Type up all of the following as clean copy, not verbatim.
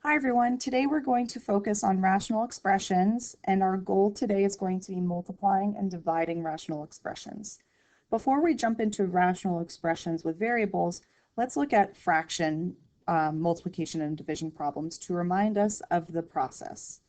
Hi everyone, today we're going to focus on rational expressions, and our goal today is going to be multiplying and dividing rational expressions. Before we jump into rational expressions with variables, let's look at fraction multiplication and division problems to remind us of the process.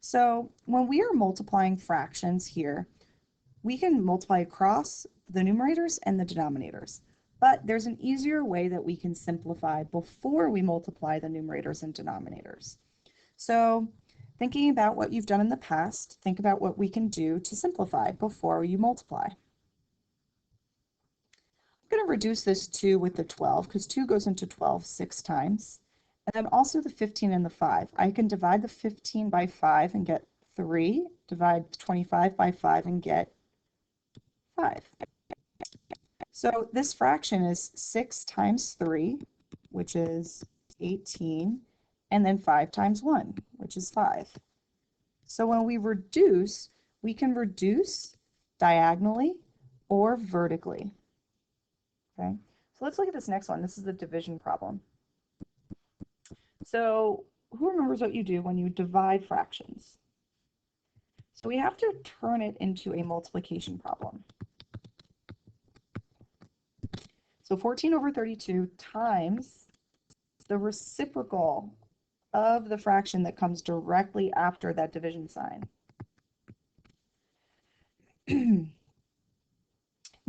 So when we are multiplying fractions here, we can multiply across the numerators and the denominators. But there's an easier way that we can simplify before we multiply the numerators and denominators. So thinking about what you've done in the past, think about what we can do to simplify before you multiply. I'm going to reduce this 2 with the 12 because 2 goes into 12 6 times. And then also the 15 and the 5. I can divide the 15 by 5 and get 3, divide 25 by 5 and get 5. So this fraction is 6 times 3, which is 18, and then 5 times 1, which is 5. So when we reduce, we can reduce diagonally or vertically. Okay, so let's look at this next one. This is the division problem. So who remembers what you do when you divide fractions? So we have to turn it into a multiplication problem. So 14 over 32 times the reciprocal of the fraction that comes directly after that division sign.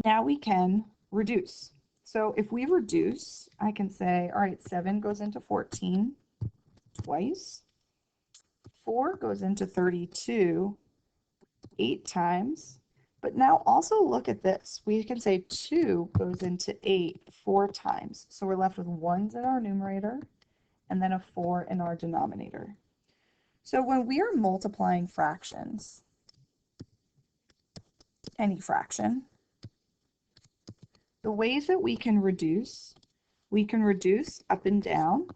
Now we can reduce. So if we reduce, I can say, all right, 7 goes into 14 twice. 4 goes into 32 8 times. But now also look at this. We can say 2 goes into 8 4 times. So we're left with 1s in our numerator and then a 4 in our denominator. So when we are multiplying fractions, any fraction, the ways that we can reduce up and down,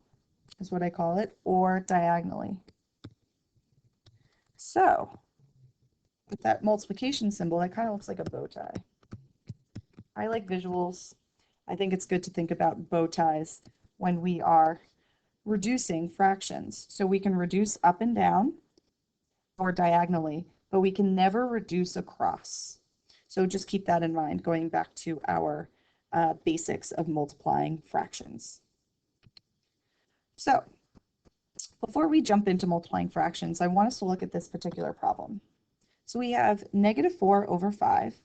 is what I call it, or diagonally. So with that multiplication symbol, that kind of looks like a bow tie. I like visuals. I think it's good to think about bow ties when we are reducing fractions. So we can reduce up and down or diagonally, but we can never reduce across. So just keep that in mind, going back to our basics of multiplying fractions. So before we jump into multiplying fractions, I want us to look at this particular problem. So we have -4 over 5,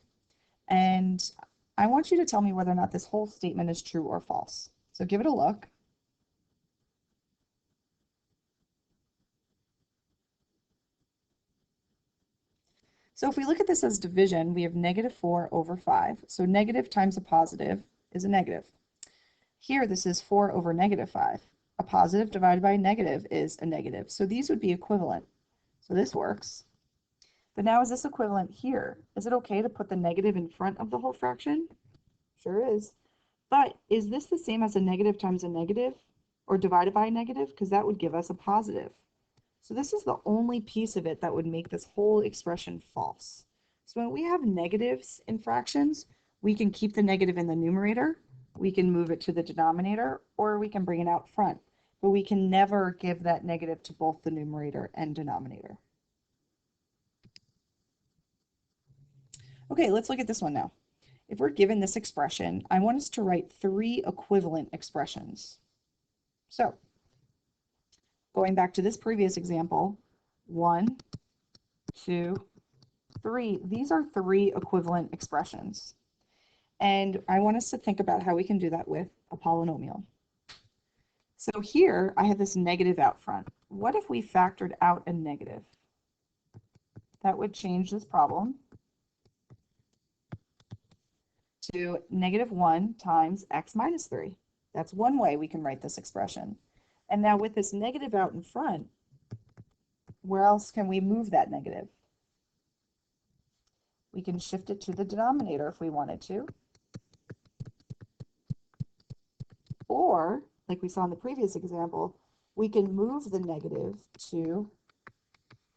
and I want you to tell me whether or not this whole statement is true or false. So give it a look. So if we look at this as division, we have -4 over 5. So negative times a positive is a negative. Here, this is 4 over -5. A positive divided by a negative is a negative. So these would be equivalent. So this works. But now is this equivalent here? Is it okay to put the negative in front of the whole fraction? Sure is. But is this the same as a negative times a negative or divided by a negative? Because that would give us a positive. So this is the only piece of it that would make this whole expression false. So when we have negatives in fractions, we can keep the negative in the numerator, we can move it to the denominator, or we can bring it out front. But we can never give that negative to both the numerator and denominator. Okay, let's look at this one now. If we're given this expression, I want us to write 3 equivalent expressions. So, going back to this previous example, 1, 2, 3. These are 3 equivalent expressions. And I want us to think about how we can do that with a polynomial. So here, I have this negative out front. What if we factored out a negative? That would change this problem to -1 times x minus 3. That's one way we can write this expression. And now with this negative out in front, where else can we move that negative? We can shift it to the denominator if we wanted to. Or, like we saw in the previous example, we can move the negative to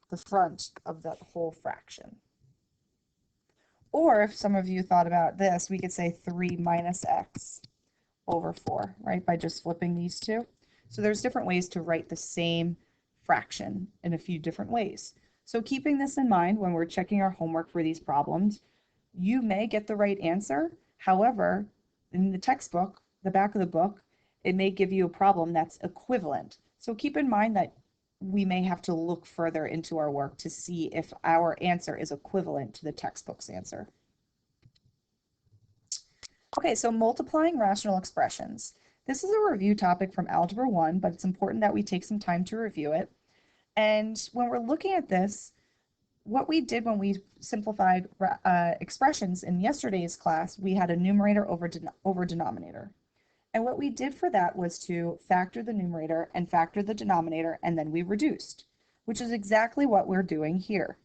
the front of that whole fraction. Or if some of you thought about this, we could say 3 minus x over 4, right, by just flipping these two. So there's different ways to write the same fraction in a few different ways. So keeping this in mind when we're checking our homework for these problems, you may get the right answer. However, in the textbook, the back of the book, it may give you a problem that's equivalent. So keep in mind that we may have to look further into our work to see if our answer is equivalent to the textbook's answer. Okay, so multiplying rational expressions. This is a review topic from Algebra 1, but it's important that we take some time to review it. And when we're looking at this, what we did when we simplified expressions in yesterday's class, we had a numerator over denominator. And what we did for that was to factor the numerator and factor the denominator, and then we reduced, which is exactly what we're doing here.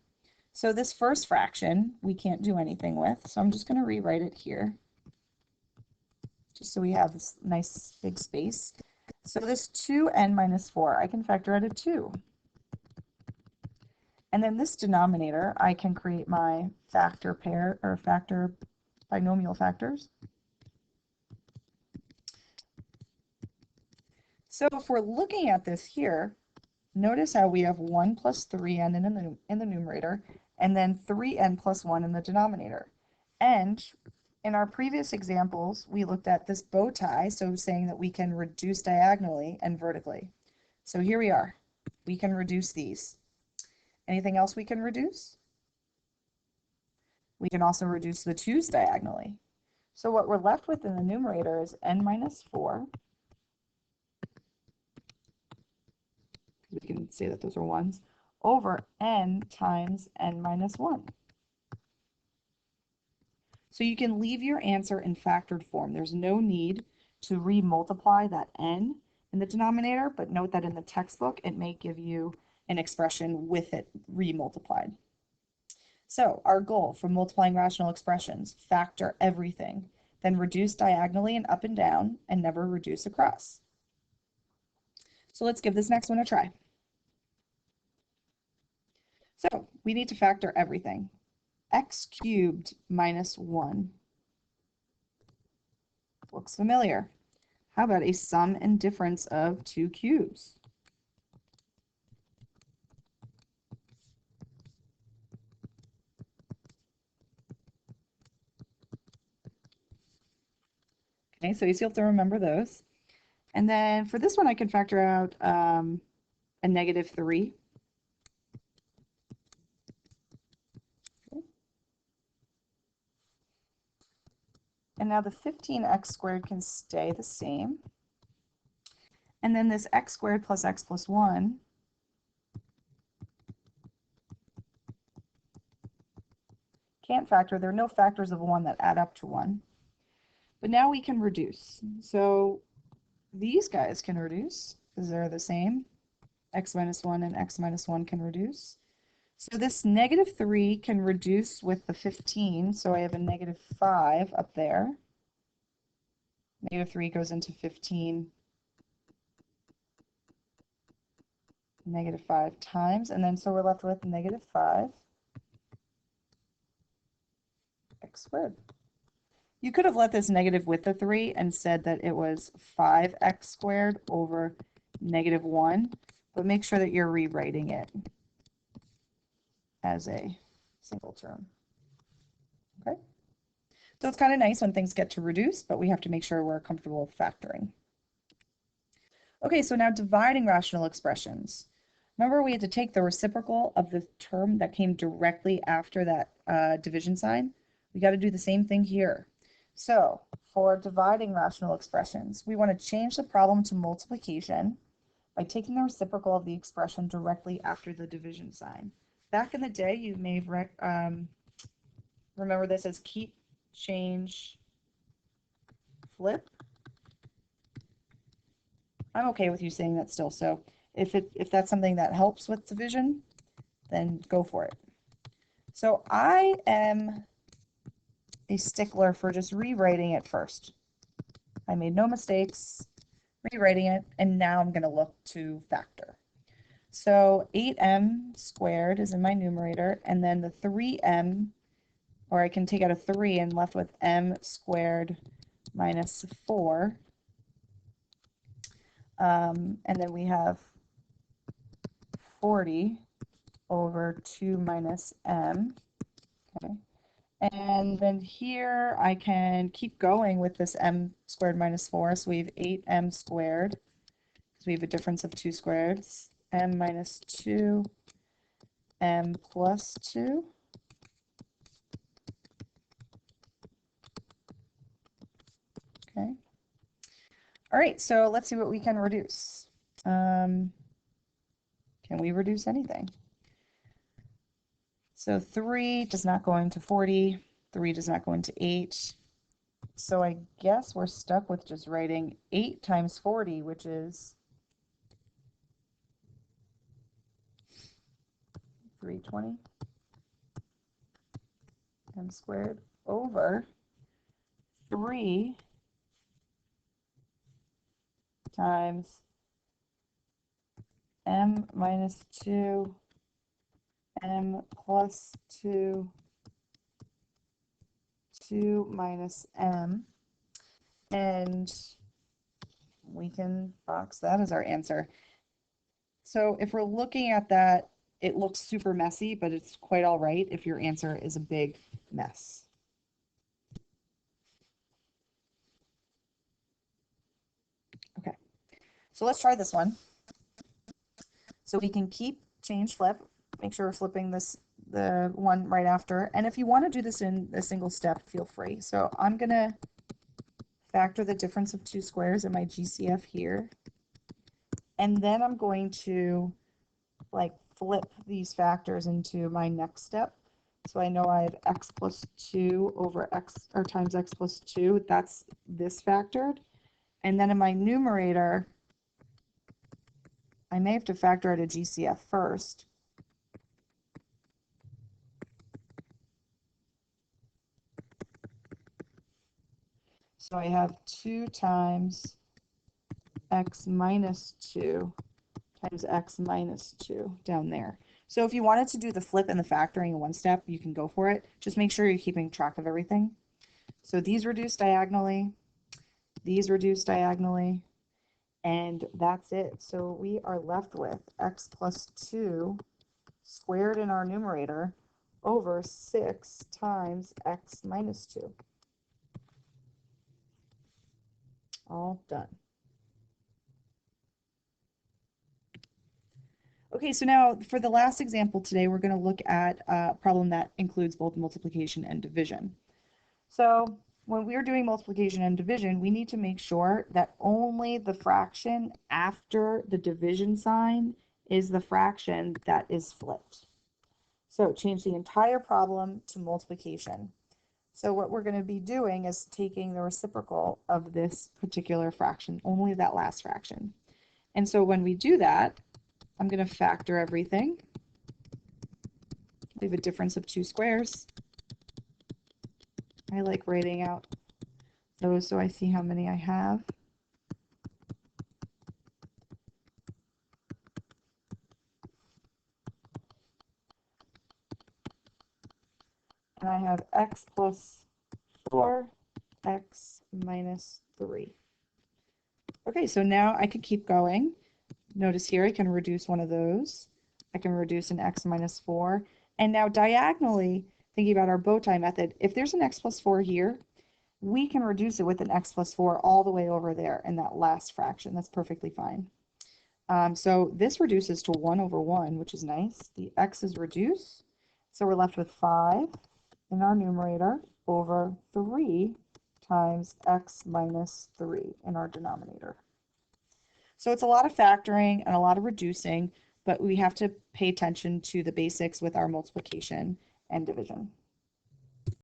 So this first fraction we can't do anything with, so I'm just going to rewrite it here, just so we have this nice big space. So this 2n minus 4, I can factor out a 2. And then this denominator, I can create my factor pair or factor binomial factors. So if we're looking at this here, notice how we have 1 plus 3n in the numerator, and then 3n plus 1 in the denominator. And in our previous examples, we looked at this bow tie, so saying that we can reduce diagonally and vertically. So here we are. We can reduce these. Anything else we can reduce? We can also reduce the 2's diagonally. So what we're left with in the numerator is n minus 4. We can say that those are 1's, over n times n minus 1. So you can leave your answer in factored form. There's no need to re-multiply that n in the denominator, but note that in the textbook, it may give you an expression with it re-multiplied. So our goal for multiplying rational expressions, factor everything, then reduce diagonally and up and down, and never reduce across. So let's give this next one a try. So we need to factor everything. X cubed minus 1. Looks familiar. How about a sum and difference of 2 cubes? Okay, so you still have to remember those. And then for this one, I can factor out a negative 3. Okay. And now the 15x squared can stay the same. And then this x squared plus x plus 1 can't factor. There are no factors of 1 that add up to 1. But now we can reduce. So these guys can reduce because they're the same. X minus 1 and x minus 1 can reduce. So this negative 3 can reduce with the 15. So I have a negative 5 up there. Negative 3 goes into 15. Negative 5 times. And then so we're left with negative 5 x squared. You could have let this negative with the 3 and said that it was 5x squared over negative 1, but make sure that you're rewriting it as a single term. Okay? So it's kind of nice when things get to reduce, but we have to make sure we're comfortable with factoring. Okay, so now dividing rational expressions. Remember, we had to take the reciprocal of the term that came directly after that division sign. We got to do the same thing here. So for dividing rational expressions, we want to change the problem to multiplication by taking the reciprocal of the expression directly after the division sign. Back in the day, you may remember this as keep, change, flip. I'm okay with you saying that still, so if that's something that helps with division, then go for it. So I am a stickler for just rewriting it first. I made no mistakes rewriting it, and now I'm going to look to factor. So 8m squared is in my numerator, and then the 3m, or I can take out a 3 and left with m squared minus 4. And then we have 40 over 2 minus m. Okay. And then here I can keep going with this m squared minus 4. So we have 8m squared, because we have a difference of 2 squareds. M minus 2, m plus 2. Okay. All right, so let's see what we can reduce. Can we reduce anything? So 3 does not go into 40. 3 does not go into 8. So I guess we're stuck with just writing 8 times 40, which is 320 m squared over 3 times m minus 2, m plus 2, 2 minus m. And we can box that as our answer. So if we're looking at that, it looks super messy, but it's quite all right if your answer is a big mess. Okay, so let's try this one. So we can keep change flip, make sure we're flipping the one right after. And if you want to do this in a single step, feel free. So I'm going to factor the difference of 2 squares in my GCF here. And then I'm going to like flip these factors into my next step. So I know I have x plus 2 over x, or times x plus 2. That's this factored. And then in my numerator, I may have to factor out a GCF first. So I have 2 times x minus 2 times x minus 2 down there. So if you wanted to do the flip and the factoring in one step, you can go for it. Just make sure you're keeping track of everything. So these reduce diagonally, these reduce diagonally, and that's it. So we are left with x plus 2 squared in our numerator over 6 times x minus 2. All done. Okay, so now for the last example today, we're going to look at a problem that includes both multiplication and division. So when we are doing multiplication and division, we need to make sure that only the fraction after the division sign is the fraction that is flipped. So change the entire problem to multiplication. So what we're going to be doing is taking the reciprocal of this particular fraction, only that last fraction. And so when we do that, I'm going to factor everything. We have a difference of 2 squares. I like writing out those so I see how many I have. And I have x plus 4, x minus 3. Okay, so now I could keep going. Notice here I can reduce one of those. I can reduce an x minus 4. And now diagonally, thinking about our bow tie method, if there's an x plus 4 here, we can reduce it with an x plus 4 all the way over there in that last fraction. That's perfectly fine. So this reduces to 1 over 1, which is nice. The x is reduced. So we're left with 5 in our numerator over 3 times x minus 3 in our denominator. So it's a lot of factoring and a lot of reducing, but we have to pay attention to the basics with our multiplication and division.